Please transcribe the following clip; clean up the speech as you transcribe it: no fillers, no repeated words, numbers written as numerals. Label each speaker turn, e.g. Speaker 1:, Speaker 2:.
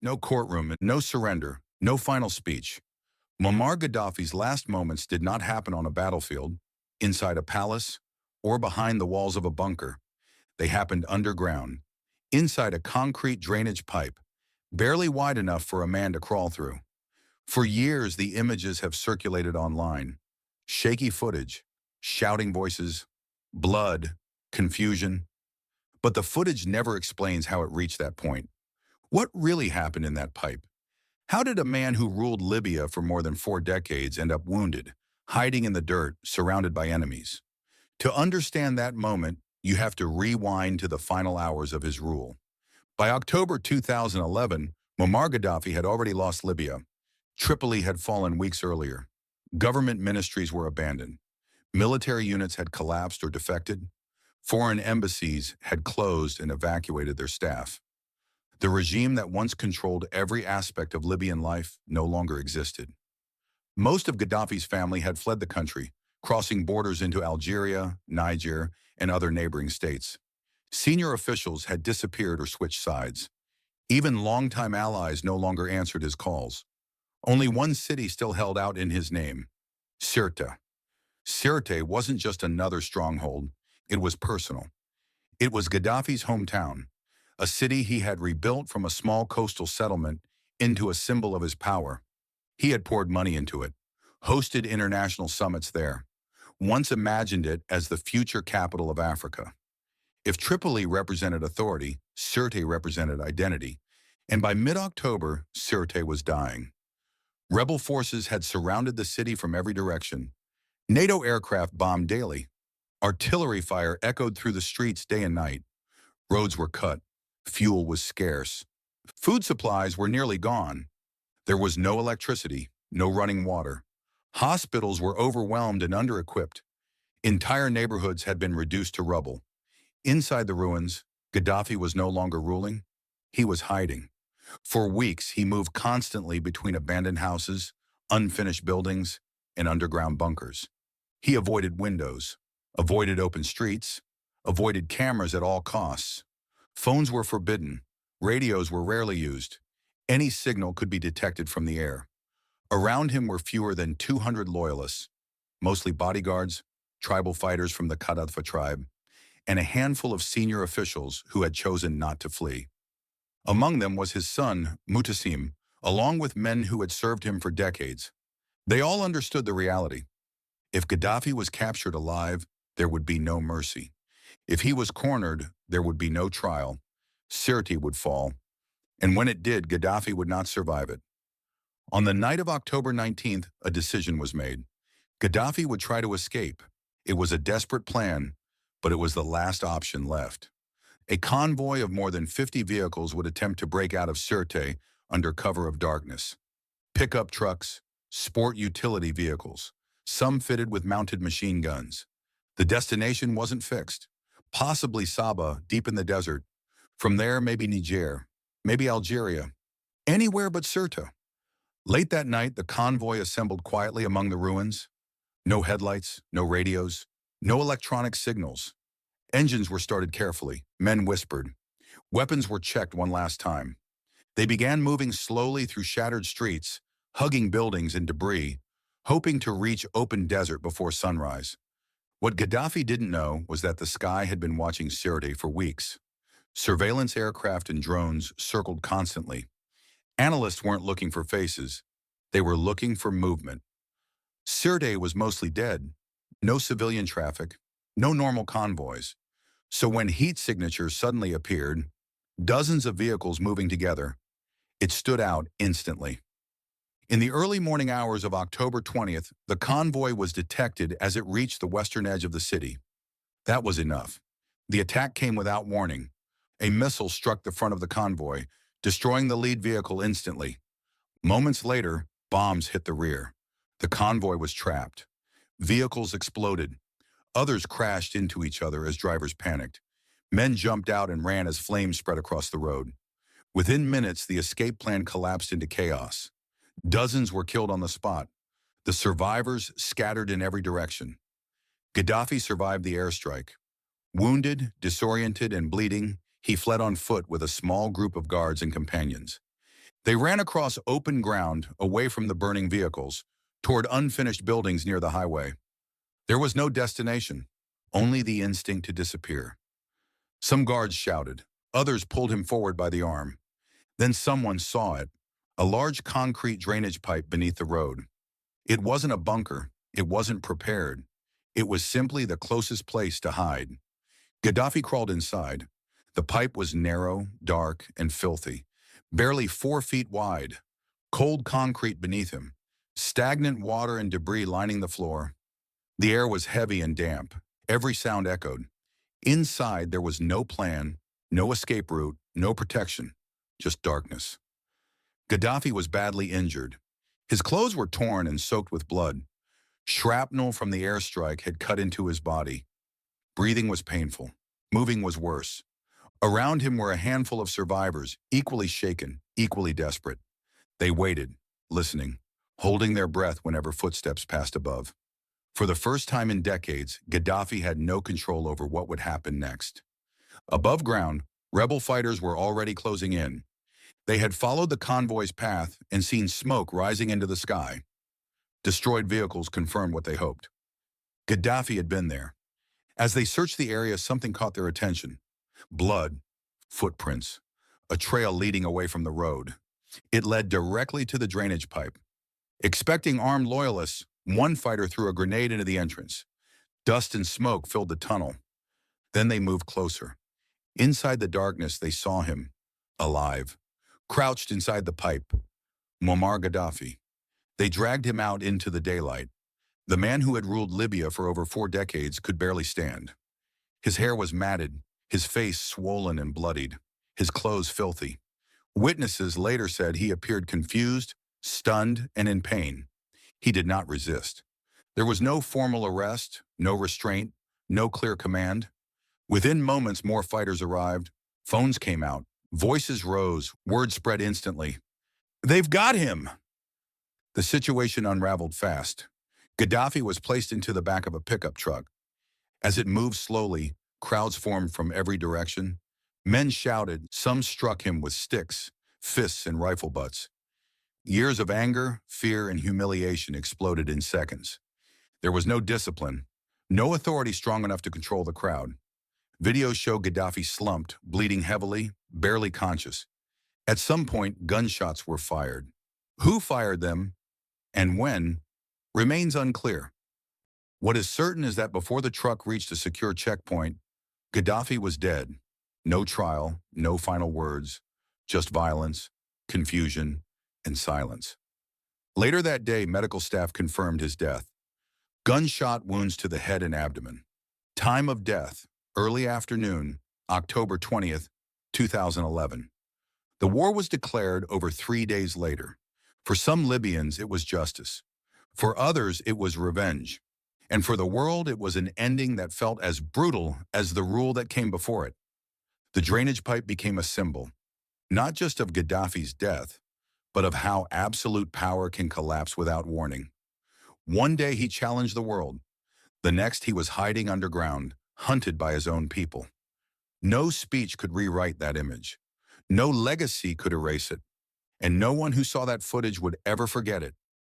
Speaker 1: No courtroom, no surrender, no final speech. Muammar Gaddafi's last moments did not happen on a battlefield, inside a palace, or behind the walls of a bunker. They happened underground, inside a concrete drainage pipe, barely wide enough for a man to crawl through. For years, the images have circulated online. Shaky footage, shouting voices, blood, confusion. But the footage never explains how it reached that point. What really happened in that pipe? How did a man who ruled Libya for more than 4 decades end up wounded, hiding in the dirt, surrounded by enemies? To understand that moment, you have to rewind to the final hours of his rule. By October 2011, Muammar Gaddafi had already lost Libya. Tripoli had fallen weeks earlier. Government ministries were abandoned. Military units had collapsed or defected. Foreign embassies had closed and evacuated their staff. The regime that once controlled every aspect of Libyan life no longer existed. Most of Gaddafi's family had fled the country, crossing borders into Algeria, Niger, and other neighboring states. Senior officials had disappeared or switched sides. Even longtime allies no longer answered his calls. Only one city still held out in his name: Sirte. Sirte wasn't just another stronghold, it was personal. It was Gaddafi's hometown, a city he had rebuilt from a small coastal settlement into a symbol of his power. He had poured money into it, hosted international summits there, once imagined it as the future capital of Africa. If Tripoli represented authority, Sirte represented identity, and by mid-October, Sirte was dying. Rebel forces had surrounded the city from every direction. NATO aircraft bombed daily. Artillery fire echoed through the streets day and night. Roads were cut. Fuel was scarce. Food supplies were nearly gone. There was no electricity, no running water. Hospitals were overwhelmed and under-equipped. Entire neighborhoods had been reduced to rubble. Inside the ruins, Gaddafi was no longer ruling. He was hiding. For weeks, he moved constantly between abandoned houses, unfinished buildings, and underground bunkers. He avoided windows, avoided open streets, avoided cameras at all costs. Phones were forbidden. Radios were rarely used. Any signal could be detected from the air. Around him were fewer than 200 loyalists, mostly bodyguards, tribal fighters from the Gaddafi tribe, and a handful of senior officials who had chosen not to flee. Among them was his son, Mutassim, along with men who had served him for decades. They all understood the reality. If Gaddafi was captured alive, there would be no mercy. If he was cornered, there would be no trial. Sirte would fall, and when it did, Gaddafi would not survive it. On the night of October 19th, a decision was made. Gaddafi would try to escape. It was a desperate plan, but it was the last option left. A convoy of more than 50 vehicles would attempt to break out of Sirte under cover of darkness. Pickup trucks, sport utility vehicles, some fitted with mounted machine guns. The destination wasn't fixed. Possibly Saba, deep in the desert. From there, maybe Niger, maybe Algeria. Anywhere but Sirte. Late that night, the convoy assembled quietly among the ruins. No headlights, no radios, no electronic signals. Engines were started carefully. Men whispered. Weapons were checked one last time. They began moving slowly through shattered streets, hugging buildings and debris, hoping to reach open desert before sunrise. What Gaddafi didn't know was that the sky had been watching Sirte for weeks. Surveillance aircraft and drones circled constantly. Analysts weren't looking for faces. They were looking for movement. Sirte was mostly dead. No civilian traffic, no normal convoys. So when heat signatures suddenly appeared, dozens of vehicles moving together, it stood out instantly. In the early morning hours of October 20th, the convoy was detected as it reached the western edge of the city. That was enough. The attack came without warning. A missile struck the front of the convoy, destroying the lead vehicle instantly. Moments later, bombs hit the rear. The convoy was trapped. Vehicles exploded. Others crashed into each other as drivers panicked. Men jumped out and ran as flames spread across the road. Within minutes, the escape plan collapsed into chaos. Dozens were killed on the spot. The survivors scattered in every direction. Gaddafi survived the airstrike. Wounded, disoriented, and bleeding, he fled on foot with a small group of guards and companions. They ran across open ground, away from the burning vehicles, toward unfinished buildings near the highway. There was no destination, only the instinct to disappear. Some guards shouted. Others pulled him forward by the arm. Then someone saw it, a large concrete drainage pipe beneath the road. It wasn't a bunker. It wasn't prepared. It was simply the closest place to hide. Gaddafi crawled inside. The pipe was narrow, dark, and filthy, barely 4 feet wide. Cold concrete beneath him, stagnant water and debris lining the floor. The air was heavy and damp. Every sound echoed. Inside, there was no plan, no escape route, no protection, just darkness. Gaddafi was badly injured. His clothes were torn and soaked with blood. Shrapnel from the airstrike had cut into his body. Breathing was painful. Moving was worse. Around him were a handful of survivors, equally shaken, equally desperate. They waited, listening, holding their breath whenever footsteps passed above. For the first time in decades, Gaddafi had no control over what would happen next. Above ground, rebel fighters were already closing in. They had followed the convoy's path and seen smoke rising into the sky. Destroyed vehicles confirmed what they hoped. Gaddafi had been there. As they searched the area, something caught their attention. Blood, footprints, a trail leading away from the road. It led directly to the drainage pipe. Expecting armed loyalists, one fighter threw a grenade into the entrance. Dust and smoke filled the tunnel. Then they moved closer. Inside the darkness, they saw him, alive, crouched inside the pipe. Muammar Gaddafi. They dragged him out into the daylight. The man who had ruled Libya for over 4 decades could barely stand. His hair was matted, his face swollen and bloodied, his clothes filthy. Witnesses later said he appeared confused, stunned, and in pain. He did not resist. There was no formal arrest, no restraint, no clear command. Within moments, more fighters arrived. Phones came out. Voices rose. Word spread instantly. "They've got him!" The situation unraveled fast. Gaddafi was placed into the back of a pickup truck. As it moved slowly, crowds formed from every direction. Men shouted. Some struck him with sticks, fists, and rifle butts. Years of anger, fear, and humiliation exploded in seconds. There was no discipline, no authority strong enough to control the crowd. Videos show Gaddafi slumped, bleeding heavily, barely conscious. At some point, gunshots were fired. Who fired them and when remains unclear. What is certain is that before the truck reached a secure checkpoint, Gaddafi was dead. No trial, no final words, just violence, confusion, and silence. Later that day, medical staff confirmed his death. Gunshot wounds to the head and abdomen. Time of death, early afternoon, October 20th, 2011. The war was declared over 3 days later. For some Libyans, it was justice. For others, it was revenge. And for the world, it was an ending that felt as brutal as the rule that came before it. The drainage pipe became a symbol, not just of Gaddafi's death, but of how absolute power can collapse without warning. One day he challenged the world. The next he was hiding underground, hunted by his own people. No speech could rewrite that image. No legacy could erase it. And no one who saw that footage would ever forget it.